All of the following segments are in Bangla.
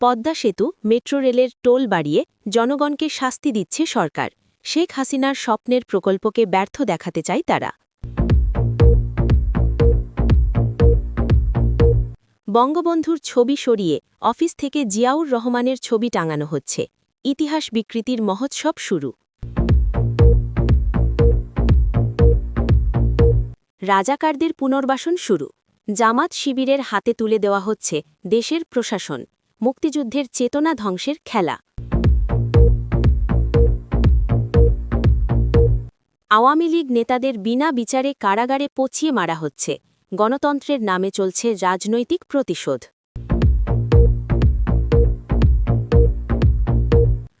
পদ্মা সেতু মেট্রো রেলের টোল বাড়িয়ে জনগণকে শাস্তি দিচ্ছে সরকার। শেখ হাসিনার স্বপ্নের প্রকল্পকে ব্যর্থ দেখাতে চায় তারা। বঙ্গবন্ধুর ছবি সরিয়ে অফিস থেকে জিয়াউর রহমানের ছবি টাঙানো হচ্ছে। ইতিহাস বিকৃতির মহোৎসব শুরু। রাজাকারদের পুনর্বাসন শুরু। জামাত শিবিরের হাতে তুলে দেওয়া হচ্ছে দেশের প্রশাসন। মুক্তিযুদ্ধের চেতনা ধ্বংসের খেলা। আওয়ামী লীগ নেতাদের বিনা বিচারে কারাগারে পচিয়ে মারা হচ্ছে। গণতন্ত্রের নামে চলছে রাজনৈতিক প্রতিশোধ।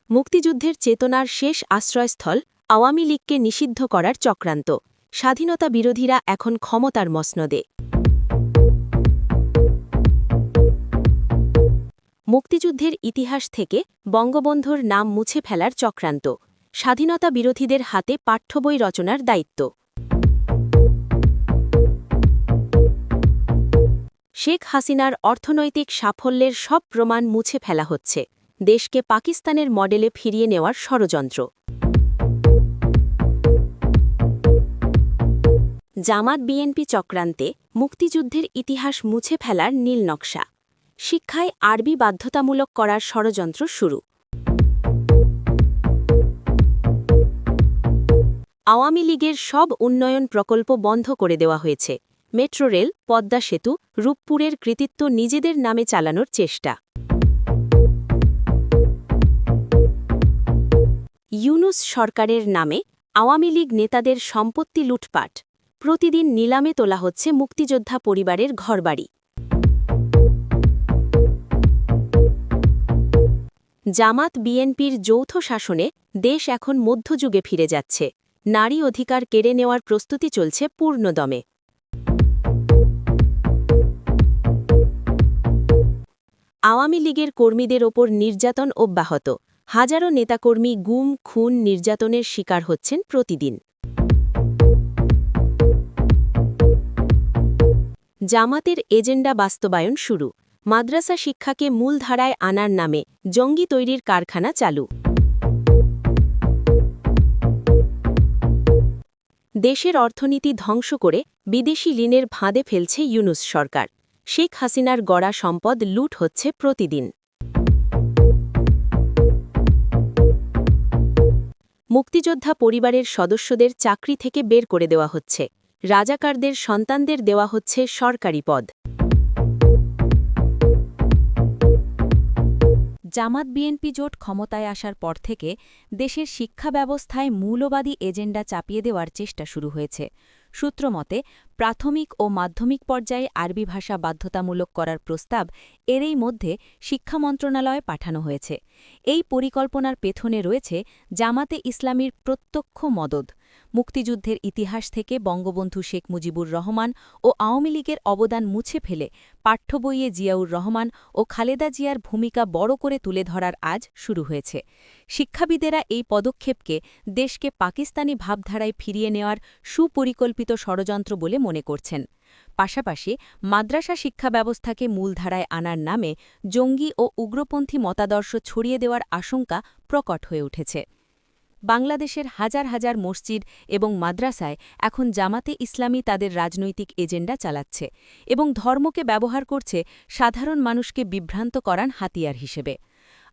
মুক্তিযুদ্ধের চেতনার শেষ আশ্রয়স্থল আওয়ামী লীগকে নিষিদ্ধ করার চক্রান্ত। স্বাধীনতা বিরোধীরা এখন ক্ষমতার মসনদে। মুক্তিযুদ্ধের ইতিহাস থেকে বঙ্গবন্ধুর নাম মুছে ফেলার চক্রান্ত। স্বাধীনতা বিরোধীদের হাতে পাঠ্যবই রচনার দায়িত্ব। শেখ হাসিনার অর্থনৈতিক সাফল্যের সব প্রমাণ মুছে ফেলা হচ্ছে। দেশকে পাকিস্তানের মডেলে ফিরিয়ে নেওয়ার ষড়যন্ত্র। জামাত বিএনপি চক্রান্তে মুক্তিযুদ্ধের ইতিহাস মুছে ফেলার নীল নকশা। শিক্ষায় আরবি বাধ্যতামূলক করার ষড়যন্ত্র শুরু। আওয়ামী লীগের সব উন্নয়ন প্রকল্প বন্ধ করে দেওয়া হয়েছে। মেট্রো রেল, পদ্মা সেতু, রূপপুরের কৃতিত্ব নিজেদের নামে চালানোর চেষ্টা। ইউনূস সরকারের নামে আওয়ামী লীগ নেতাদের সম্পত্তি লুটপাট। প্রতিদিন নিলামে তোলা হচ্ছে মুক্তিযোদ্ধা পরিবারের ঘরবাড়ি। জামাত বিএনপির যৌথ শাসনে দেশ এখন মধ্যযুগে ফিরে যাচ্ছে। নারী অধিকার কেড়ে নেওয়ার প্রস্তুতি চলছে পূর্ণদমে। আওয়ামী লীগের কর্মীদের ওপর নির্যাতন অব্যাহত। হাজারো নেতাকর্মী গুম, খুন, নির্যাতনের শিকার হচ্ছেন প্রতিদিন। জামাতের এজেন্ডা বাস্তবায়ন শুরু। মাদ্রাসা শিক্ষাকে মূলধারায় আনার নামে জঙ্গি তৈরির কারখানা চালু। দেশের অর্থনীতি ধ্বংস করে বিদেশি ঋণের ফাঁদে ফেলছে ইউনূস সরকার। শেখ হাসিনার গড়া সম্পদ লুট হচ্ছে প্রতিদিন। মুক্তিযোদ্ধা পরিবারের সদস্যদের চাকরি থেকে বের করে দেওয়া হচ্ছে। রাজাকারদের সন্তানদের দেওয়া হচ্ছে সরকারি পদ। জামাত বিএনপি জোট ক্ষমতায় আসার পর থেকে দেশের শিক্ষা ব্যবস্থায় মৌলবাদী এজেন্ডা চাপিয়ে দেওয়ার চেষ্টা শুরু হয়েছে। সূত্রমতে প্রাথমিক ও মাধ্যমিক পর্যায়ে আরবি ভাষা বাধ্যতামূলক করার প্রস্তাব এরই মধ্যে শিক্ষা মন্ত্রণালয়ে পাঠানো হয়েছে। এই পরিকল্পনার পেছনে রয়েছে জামাতে ইসলামীর প্রত্যক্ষ মদদ। মুক্তিযুদ্ধের ইতিহাস থেকে বঙ্গবন্ধু শেখ মুজিবুর রহমান ও আওয়ামী লীগের অবদান মুছে ফেলে পাঠ্যবইয়ে জিয়াউর রহমান ও খালেদা জিয়ার ভূমিকা বড় করে তুলে ধরার আজ শুরু হয়েছে। শিক্ষাবিদেরা এই পদক্ষেপকে দেশকে পাকিস্তানি ভাবধারায় ফিরিয়ে নেওয়ার সুপরিকল্পিত ষড়যন্ত্র বলে মনে করছেন। পাশাপাশি মাদ্রাসা শিক্ষা ব্যবস্থাকে মূলধারায় আনার নামে জঙ্গি ও উগ্রপন্থী মতাদর্শ ছড়িয়ে দেওয়ার আশঙ্কা প্রকট হয়ে উঠেছে। বাংলাদেশের হাজার হাজার মসজিদ এবং মাদ্রাসায় এখন জামাতে ইসলামী তাদের রাজনৈতিক এজেন্ডা চালাচ্ছে এবং ধর্মকে ব্যবহার করছে সাধারণ মানুষকে বিভ্রান্ত করার হাতিয়ার হিসেবে।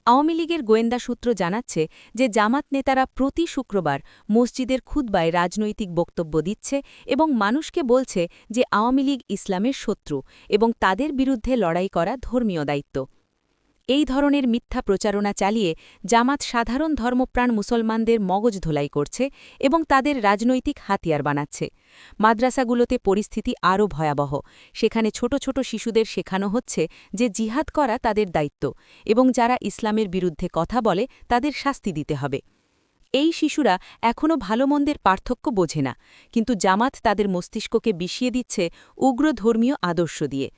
আওয়ামী লীগের গোয়েন্দা সূত্র জানাচ্ছে যে জামাত নেতারা প্রতি শুক্রবার মসজিদের খুতবায় রাজনৈতিক বক্তব্য দিচ্ছে এবং মানুষকে বলছে যে আওয়ামী লীগ ইসলামের শত্রু এবং তাদের বিরুদ্ধে লড়াই করা ধর্মীয় দায়িত্ব। এই ধরনের মিথ্যা প্রচারণা চালিয়ে জামাত সাধারণ ধর্মপ্রাণ মুসলমানদের মগজ ধোলাই করছে এবং তাদের রাজনৈতিক হাতিয়ার বানাচ্ছে। মাদ্রাসাগুলোতে পরিস্থিতি আরও ভয়াবহ। সেখানে ছোট ছোট শিশুদের শেখানো হচ্ছে যে জিহাদ করা তাদের দায়িত্ব এবং যারা ইসলামের বিরুদ্ধে কথা বলে তাদের শাস্তি দিতে হবে। এই শিশুরা এখনও ভালো মন্দের পার্থক্য বোঝে না, কিন্তু জামাত তাদের মস্তিষ্ককে বিষিয়ে দিচ্ছে উগ্র ধর্মীয় আদর্শ দিয়ে।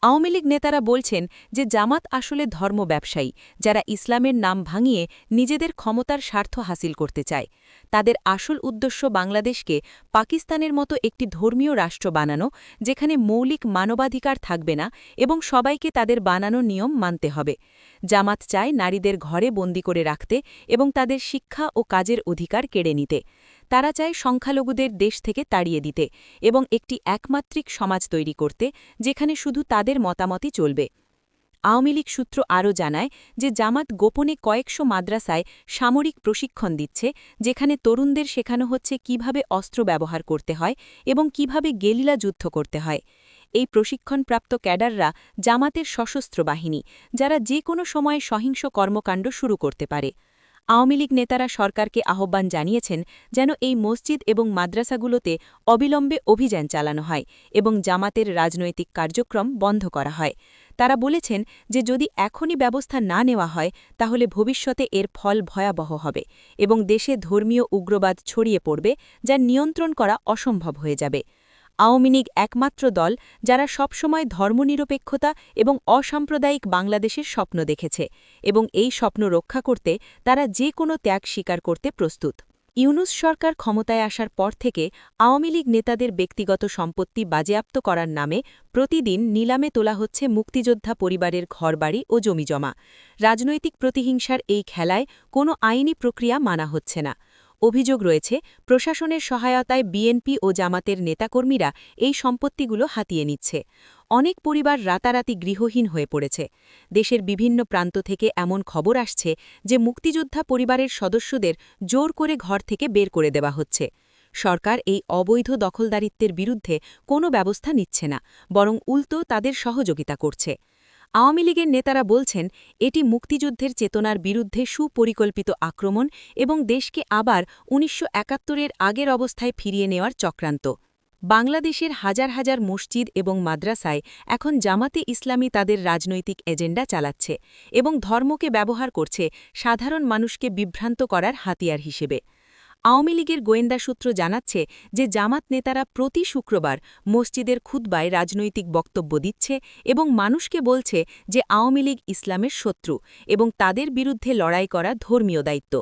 আওয়ামী লীগ নেতারা বলছেন যে জামাত আসলে ধর্ম ব্যবসায়ী যারা ইসলামের নাম ভাঙিয়ে নিজেদের ক্ষমতার স্বার্থ হাসিল করতে চায়। তাদের আসল উদ্দেশ্য বাংলাদেশকে পাকিস্তানের মতো একটি ধর্মীয় রাষ্ট্র বানানো, যেখানে মৌলিক মানবাধিকার থাকবে না এবং সবাইকে তাদের বানানো নিয়ম মানতে হবে। জামাত চায় নারীদের ঘরে বন্দি করে রাখতে এবং তাদের শিক্ষা ও কাজের অধিকার কেড়ে নিতে। তারা চায় সংখ্যালঘুদের দেশ থেকে তাড়িয়ে দিতে এবং একটি একমাত্রিক সমাজ তৈরি করতে, যেখানে শুধু তাদের মতামতই চলবে। আওয়ামী লীগ সূত্র আরও জানায় যে জামাত গোপনে কয়েকশো মাদ্রাসায় সামরিক প্রশিক্ষণ দিচ্ছে, যেখানে তরুণদের শেখানো হচ্ছে কিভাবে অস্ত্র ব্যবহার করতে হয় এবং কিভাবে গেরিলা যুদ্ধ করতে হয়। এই প্রশিক্ষণপ্রাপ্ত ক্যাডাররা জামাতের সশস্ত্র বাহিনী, যারা যে কোনো সময়ে সহিংস কর্মকাণ্ড শুরু করতে পারে। আওয়ামী লীগ নেতারা সরকারকে আহ্বান জানিয়েছেন যেন এই মসজিদ এবং মাদ্রাসাগুলোতে অবিলম্বে অভিযান চালানো হয় এবং জামাতের রাজনৈতিক কার্যক্রম বন্ধ করা হয়। তারা বলেছেন যে যদি এখনই ব্যবস্থা না নেওয়া হয় তাহলে ভবিষ্যতে এর ফল ভয়াবহ হবে এবং দেশে ধর্মীয় উগ্রবাদ ছড়িয়ে পড়বে, যা নিয়ন্ত্রণ করা অসম্ভব হয়ে যাবে। আওয়ামী লীগ একমাত্র দল যারা সবসময় ধর্মনিরপেক্ষতা এবং অসাম্প্রদায়িক বাংলাদেশের স্বপ্ন দেখেছে এবং এই স্বপ্ন রক্ষা করতে তারা যে কোনো ত্যাগ স্বীকার করতে প্রস্তুত। ইউনূস সরকার ক্ষমতায় আসার পর থেকে আওয়ামী লীগ নেতাদের ব্যক্তিগত সম্পত্তি বাজেয়াপ্ত করার নামে প্রতিদিন নিলামে তোলা হচ্ছে মুক্তিযোদ্ধা পরিবারের ঘরবাড়ি ও জমিজমা। রাজনৈতিক প্রতিহিংসার এই খেলায় কোনো আইনি প্রক্রিয়া মানা হচ্ছে না। অভিযোগ রয়েছে প্রশাসনের সহায়তায় বিএনপি ও জামাতের নেতাকর্মীরা এই সম্পত্তিগুলো হাতিয়ে নিচ্ছে। অনেক পরিবার রাতারাতি গৃহহীন হয়ে পড়েছে। দেশের বিভিন্ন প্রান্ত থেকে এমন খবর আসছে যে মুক্তিযোদ্ধা পরিবারের সদস্যদের জোর করে ঘর থেকে বের করে দেওয়া হচ্ছে। সরকার এই অবৈধ দখলদারিত্বের বিরুদ্ধে কোনো ব্যবস্থা নিচ্ছে না, বরং উল্টো তাদের সহযোগিতা করছে। আওয়ামী লীগের নেতারা বলছেন এটি মুক্তিযুদ্ধের চেতনার বিরুদ্ধে সুপরিকল্পিত আক্রমণ এবং দেশকে আবার ১৯৭১-এর আগের অবস্থায় ফিরিয়ে নেওয়ার চক্রান্ত। বাংলাদেশের হাজার হাজার মসজিদ এবং মাদ্রাসায় এখন জামাতে ইসলামী তাদের রাজনৈতিক এজেন্ডা চালাচ্ছে এবং ধর্মকে ব্যবহার করছে সাধারণ মানুষকে বিভ্রান্ত করার হাতিয়ার হিসেবে। আওয়ামী লীগের গোয়েন্দা সূত্র জানাচ্ছে যে জামাত নেতারা প্রতি শুক্রবার মসজিদের খুতবায় রাজনৈতিক বক্তব্য দিচ্ছে এবং মানুষকে বলছে যে আওয়ামী লীগ ইসলামের শত্রু এবং তাদের বিরুদ্ধে লড়াই করা ধর্মীয় দায়িত্ব।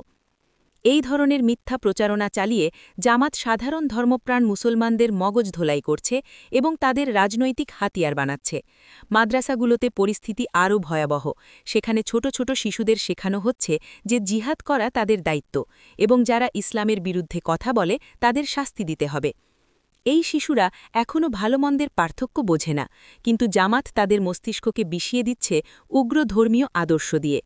এই ধরনের মিথ্যা প্রচারণা চালিয়ে জামাত সাধারণ ধর্মপ্রাণ মুসলমানদের মগজ ধোলাই করছে এবং তাদের রাজনৈতিক হাতিয়ার বানাচ্ছে। মাদ্রাসাগুলোতে পরিস্থিতি আরও ভয়াবহ। সেখানে ছোট ছোট শিশুদের শেখানো হচ্ছে যে জিহাদ করা তাদের দায়িত্ব এবং যারা ইসলামের বিরুদ্ধে কথা বলে তাদের শাস্তি দিতে হবে। এই শিশুরা এখনও ভালো মন্দের পার্থক্য বোঝে না, কিন্তু জামাত তাদের মস্তিষ্ককে বিষিয়ে দিচ্ছে উগ্র ধর্মীয় আদর্শ দিয়ে।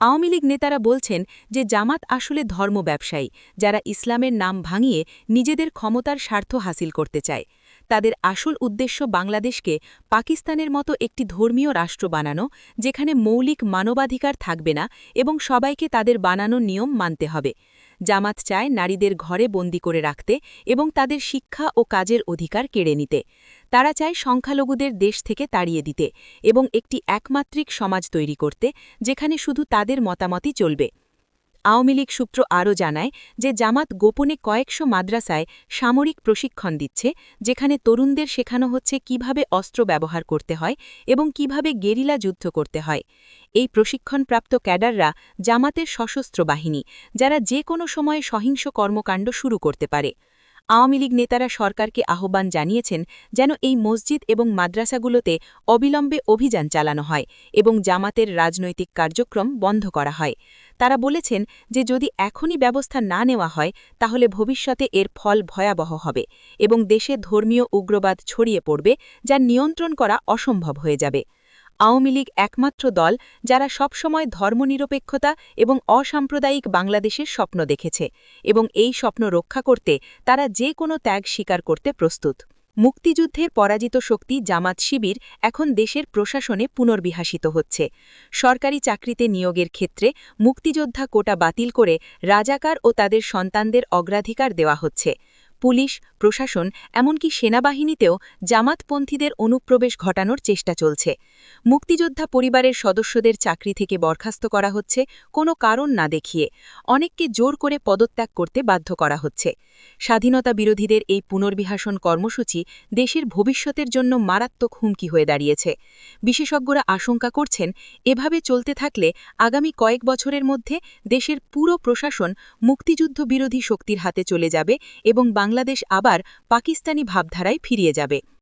আওয়ামী লীগ নেতারা বলছেন যে জামাত আসলে ধর্ম ব্যবসায়ী যারা ইসলামের নাম ভাঙিয়ে নিজেদের ক্ষমতার স্বার্থ হাসিল করতে চায়। তাদের আসল উদ্দেশ্য বাংলাদেশকে পাকিস্তানের মতো একটি ধর্মীয় রাষ্ট্র বানানো, যেখানে মৌলিক মানবাধিকার থাকবে না এবং সবাইকে তাদের বানানো নিয়ম মানতে হবে। জামাত চায় নারীদের ঘরে বন্দি করে রাখতে এবং তাদের শিক্ষা ও কাজের অধিকার কেড়ে নিতে। তারা চায় সংখ্যালঘুদের দেশ থেকে তাড়িয়ে দিতে এবং একটি একমাত্রিক সমাজ তৈরি করতে, যেখানে শুধু তাদের মতামতই চলবে। আওয়ামী লীগ সূত্র আরও জানায় যে জামাত গোপনে কয়েকশো মাদ্রাসায় সামরিক প্রশিক্ষণ দিচ্ছে, যেখানে তরুণদের শেখানো হচ্ছে কিভাবে অস্ত্র ব্যবহার করতে হয় এবং কিভাবে গেরিলা যুদ্ধ করতে হয়। এই প্রশিক্ষণপ্রাপ্ত ক্যাডাররা জামাতের সশস্ত্র বাহিনী, যারা যে কোনো সময়ে সহিংস কর্মকাণ্ড শুরু করতে পারে। আওয়ামী লীগ নেতারা সরকারকে আহ্বান জানিয়েছেন যেন এই মসজিদ এবং মাদ্রাসাগুলোতে অবিলম্বে অভিযান চালানো হয় এবং জামাতের রাজনৈতিক কার্যক্রম বন্ধ করা হয়। তারা বলেছেন যে যদি এখনই ব্যবস্থা না নেওয়া হয় তাহলে ভবিষ্যতে এর ফল ভয়াবহ হবে এবং দেশে ধর্মীয় উগ্রবাদ ছড়িয়ে পড়বে, যা নিয়ন্ত্রণ করা অসম্ভব হয়ে যাবে। আওয়ামী লীগ একমাত্র দল যারা সবসময় ধর্মনিরপেক্ষতা এবং অসাম্প্রদায়িক বাংলাদেশের স্বপ্ন দেখেছে এবং এই স্বপ্ন রক্ষা করতে তারা যে কোনো ত্যাগ স্বীকার করতে প্রস্তুত। মুক্তিযুদ্ধের পরাজিত শক্তি জামাত শিবির এখন দেশের প্রশাসনে পুনর্বিহাসিত হচ্ছে। সরকারি চাকরিতে নিয়োগের ক্ষেত্রে মুক্তিযোদ্ধা কোটা বাতিল করে রাজাকার ও তাদের সন্তানদের অগ্রাধিকার দেওয়া হচ্ছে। পুলিশ, প্রশাসন, এমনকি সেনাবাহিনীতেও জামাতপন্থীদের অনুপ্রবেশ ঘটানোর চেষ্টা চলছে। মুক্তিযোদ্ধা পরিবারের সদস্যদের চাকরি থেকে বরখাস্ত করা হচ্ছে কোনো কারণ না দেখিয়ে। অনেককে জোর করে পদত্যাগ করতে বাধ্য করা হচ্ছে। স্বাধীনতা বিরোধীদের এই পুনর্বিহাসন কর্মসূচি দেশের ভবিষ্যতের জন্য মারাত্মক হুমকি হয়ে দাঁড়িয়েছে। বিশেষজ্ঞরা আশঙ্কা করছেন, এভাবে চলতে থাকলে আগামী কয়েক বছরের মধ্যে দেশের পুরো প্রশাসন মুক্তিযুদ্ধ বিরোধী শক্তির হাতে চলে যাবে এবং বাংলাদেশ আবার পাকিস্তানি ভাবধারায় ফিরিয়ে যাবে।